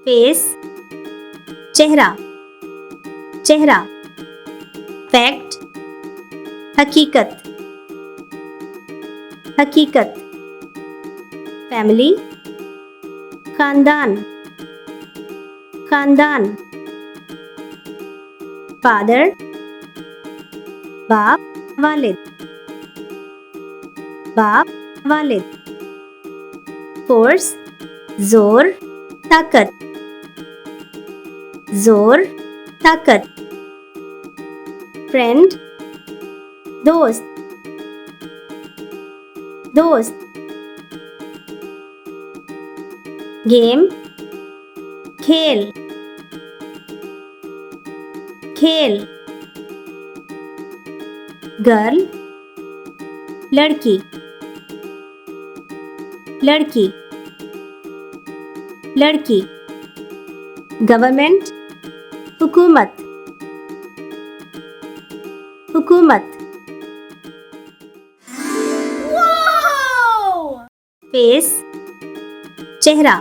face चेहरा चेहरा, fact हकीकत हकीकत, फैमिली खानदान खानदान, फादर बाप वालिद बाप वालिद, फोर्स जोर ताकत जोर ताकत, फ्रेंड दोस्त दोस्त, गेम खेल खेल, गर्ल लड़की लड़की लड़की, गवर्नमेंट हुकूमत हुकूमत, फेस चेहरा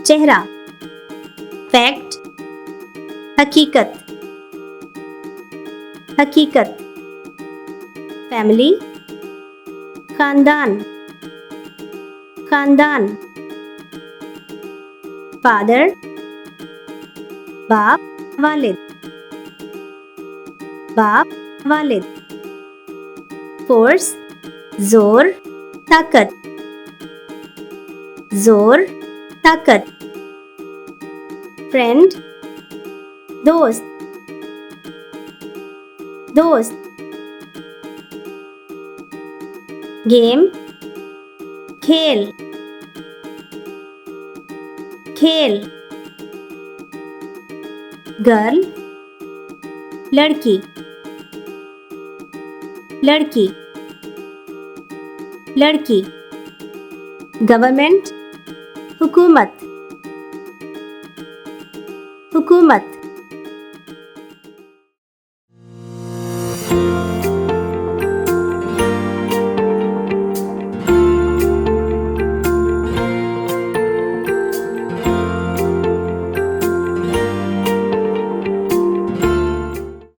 चेहरा, फैक्ट हकीकत हकीकत, फैमिली खानदान खानदान, फादर बाप वालिद बाप वालिद, फोर्स जोर ताकत जोर ताकत, फ्रेंड दोस्त दोस्त, गेम खेल खेल, गर्ल लड़की लड़की लड़की, गवर्नमेंट हुकूमत हुकूमत,